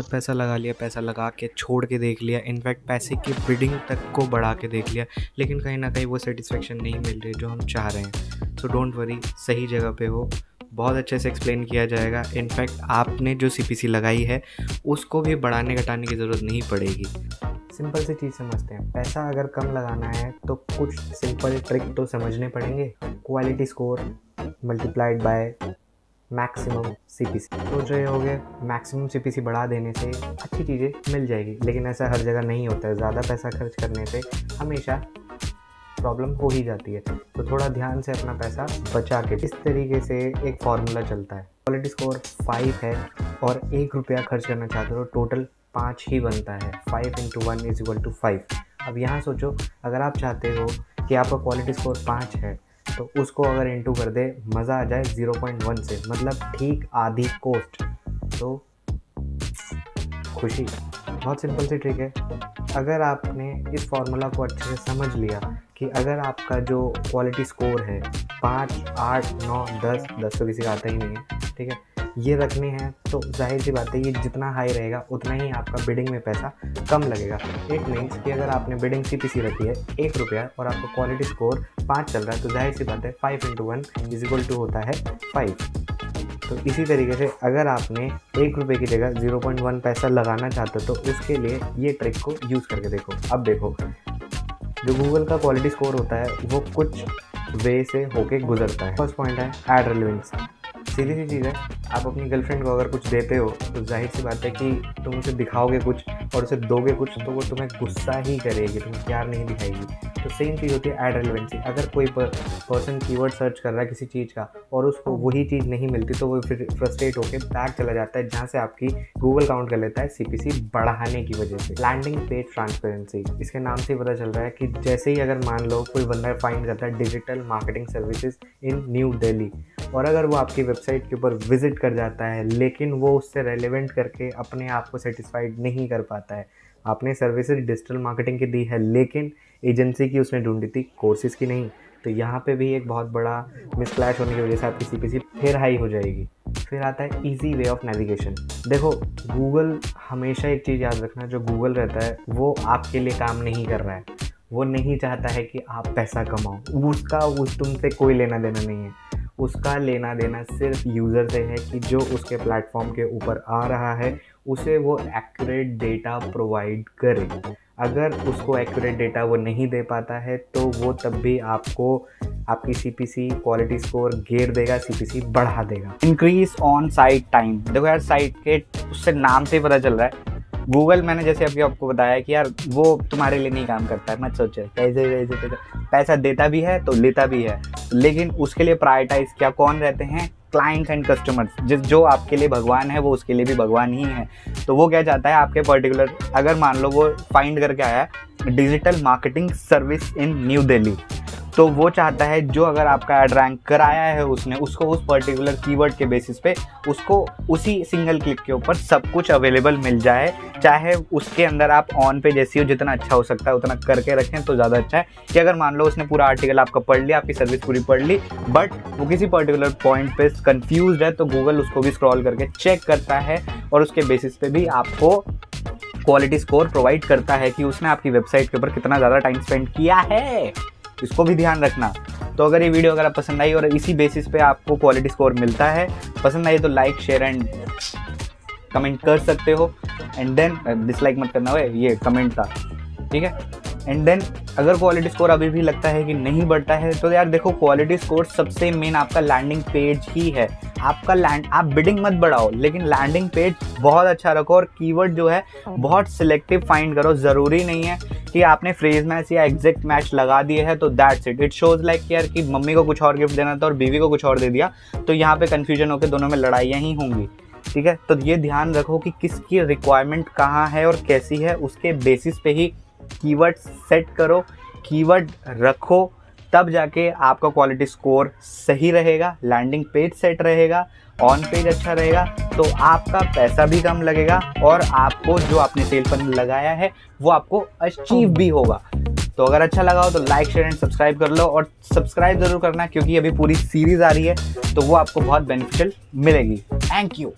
बहुत पैसा लगा लिया, पैसा लगा के छोड़ के देख लिया, इनफैक्ट पैसे की बिडिंग तक को बढ़ा के देख लिया, लेकिन कहीं ना कहीं वो सेटिस्फेक्शन नहीं मिल रही जो हम चाह रहे हैं। सो डोंट वरी, सही जगह पे हो, बहुत अच्छे से एक्सप्लेन किया जाएगा। इनफैक्ट आपने जो सीपीसी लगाई है उसको भी बढ़ाने घटाने की ज़रूरत नहीं पड़ेगी। सिंपल सी चीज़ समझते हैं, पैसा अगर कम लगाना है तो कुछ सिंपल ट्रिक तो समझने पड़ेंगे। Quality score multiplied by maximum CPC. सोच रहे होगे मैक्सिमम सीपीसी बढ़ा देने से अच्छी चीज़ें मिल जाएगी, लेकिन ऐसा हर जगह नहीं होता है। ज़्यादा पैसा खर्च करने से हमेशा प्रॉब्लम हो ही जाती है, तो थोड़ा ध्यान से अपना पैसा बचा के इस तरीके से एक फार्मूला चलता है। क्वालिटी स्कोर 5 है और 1 रुपया खर्च करना चाहते हो तो टोटल 5 ही बनता है। 5 × 1 = 5। अब यहाँ सोचो, अगर आप चाहते हो कि आपका क्वालिटी स्कोर 5 है तो उसको अगर इंटू कर दे, मज़ा आ जाए 0.1 से, मतलब ठीक आधी कॉस्ट, तो खुशी। बहुत सिंपल सी ट्रिक है। अगर आपने इस फार्मूला को अच्छे से समझ लिया कि अगर आपका जो क्वालिटी स्कोर है 5, 8, 9, 10 तो किसी का आता ही नहीं है, ठीक है, ये रखने हैं, तो जाहिर सी बात है ये जितना हाई रहेगा उतना ही आपका बिडिंग में पैसा कम लगेगा। इट मीन्स कि अगर आपने बिडिंग सीपीसी रखी है 1 रुपया और आपका क्वालिटी स्कोर 5 चल रहा है, तो जाहिर सी बात है 5 × 1 = होता है 5। तो इसी तरीके से अगर आपने 1 रुपये की जगह 0.1 पैसा लगाना चाहते हो तो उसके लिए ये ट्रिक को यूज़ करके देखो। अब देखो, जो गूगल का क्वालिटी स्कोर होता है वो कुछ वे से होके गुजरता है। फर्स्ट पॉइंट है ऐड रेलेवेंस। सीधी सी चीज़ है, आप अपनी गर्लफ्रेंड को अगर कुछ देते हो तो जाहिर सी बात है कि तुम उसे दिखाओगे कुछ और उसे दोगे कुछ, तो वो तुम्हें गुस्सा ही करेगी, तुम्हें प्यार नहीं दिखाएगी। तो सेम चीज़ होती है ऐड रेलेवेंसी। अगर कोई पर्सन कीवर्ड सर्च कर रहा है किसी चीज़ का और उसको वही चीज़ नहीं मिलती, तो वो फिर फ्रस्ट्रेट होकर बैक चला जाता है, जहाँ से आपकी गूगल काउंट कर लेता है सीपीसी बढ़ाने की वजह से। लैंडिंग पेज ट्रांसपेरेंसी, इसके नाम से पता चल रहा है कि जैसे ही अगर मान लो कोई बंदा फाइंड करता है digital marketing services in new Delhi, और अगर वो आपकी वेबसाइट के ऊपर विजिट कर जाता है लेकिन वो उससे रेलेवेंट करके अपने आप को सेटिस्फाइड नहीं कर पाता है। आपने सर्विसेज डिजिटल मार्केटिंग की दी है लेकिन एजेंसी की उसने ढूंढी थी, कोर्सेज की नहीं, तो यहाँ पे भी एक बहुत बड़ा मिसक्लैश होने की वजह से आपकी सीपीसी फिर हाई हो जाएगी। फिर आता है इजी वे ऑफ नेविगेशन। देखो, गूगल हमेशा एक चीज़ याद रखना, जो गूगल रहता है वो आपके लिए काम नहीं कर रहा है, वो नहीं चाहता है कि आप पैसा कमाओ, उसका तुमसे कोई लेना देना नहीं है। उसका लेना देना सिर्फ यूज़र से है कि जो उसके प्लेटफॉर्म के ऊपर आ रहा है उसे वो एक्यूरेट डेटा प्रोवाइड करे। अगर उसको एक्यूरेट डेटा वो नहीं दे पाता है तो वो तब भी आपको आपकी सीपीसी क्वालिटी स्कोर गिर देगा, सीपीसी बढ़ा देगा। Increase on site time. देखो यार, साइट के उससे नाम से ही पता चल रहा है गूगल, मैंने जैसे अभी आपको बताया कि यार वो तुम्हारे लिए नहीं काम करता है, मत सोचो। पैसा देता भी है तो लेता भी है, लेकिन उसके लिए प्रायोरिटाइज क्या कौन रहते हैं? Clients and customers. जो आपके लिए भगवान है वो उसके लिए भी भगवान ही है। तो वो क्या चाहता है आपके पर्टिकुलर, अगर मान लो वो फाइंड करके आया है digital marketing service in new Delhi, तो वो चाहता है जो अगर आपका ऐड रैंक कराया है उसने, उसको उस पर्टिकुलर कीवर्ड के बेसिस पे उसको उसी सिंगल क्लिक के ऊपर सब कुछ अवेलेबल मिल जाए। चाहे उसके अंदर आप ऑन पे जैसी हो, जितना अच्छा हो सकता है उतना करके रखें तो ज़्यादा अच्छा है। कि अगर मान लो उसने पूरा आर्टिकल आपका पढ़ लिया, आपकी सर्विस पूरी पढ़ ली, बट वो किसी पर्टिकुलर पॉइंट पे कंफ्यूज है, तो गूगल उसको भी स्क्रॉल करके चेक करता है और उसके बेसिस पे भी आपको क्वालिटी स्कोर प्रोवाइड करता है कि उसने आपकी वेबसाइट के ऊपर कितना ज़्यादा टाइम स्पेंड किया है। इसको भी ध्यान रखना। तो अगर ये वीडियो अगर आप पसंद आई और इसी बेसिस पे आपको क्वालिटी स्कोर मिलता है, पसंद आई तो लाइक शेयर एंड कमेंट कर सकते हो। एंड देन डिसलाइक मत करना, ये कमेंट था, ठीक है। एंड देन अगर क्वालिटी स्कोर अभी भी लगता है कि नहीं बढ़ता है तो यार देखो, क्वालिटी स्कोर सबसे मेन आपका लैंडिंग पेज ही है। आपका आप बिडिंग मत बढ़ाओ लेकिन लैंडिंग पेज बहुत अच्छा रखो और कीवर्ड जो है बहुत सिलेक्टिव फाइंड करो। ज़रूरी नहीं है कि आपने फ्रेज मैच या एग्जैक्ट मैच लगा दिए है तो that's it. It shows like यार कि मम्मी को कुछ और गिफ्ट देना था और बीवी को कुछ और दे दिया, तो यहाँ पे कन्फ्यूजन होकर दोनों में लड़ाइयाँ ही होंगी, ठीक है। तो ये ध्यान रखो कि किसकी रिक्वायरमेंट कहाँ है और कैसी है, उसके बेसिस पे ही कीवर्ड सेट करो, कीवर्ड रखो, तब जाके आपका क्वालिटी स्कोर सही रहेगा, लैंडिंग पेज सेट रहेगा, ऑन पेज अच्छा रहेगा, तो आपका पैसा भी कम लगेगा और आपको जो आपने सेल फंड लगाया है वो आपको अचीव भी होगा। तो अगर अच्छा लगा हो तो लाइक शेयर एंड सब्सक्राइब कर लो, और सब्सक्राइब ज़रूर करना क्योंकि अभी पूरी सीरीज़ आ रही है तो वो आपको बहुत बेनिफिशियल मिलेगी। Thank you.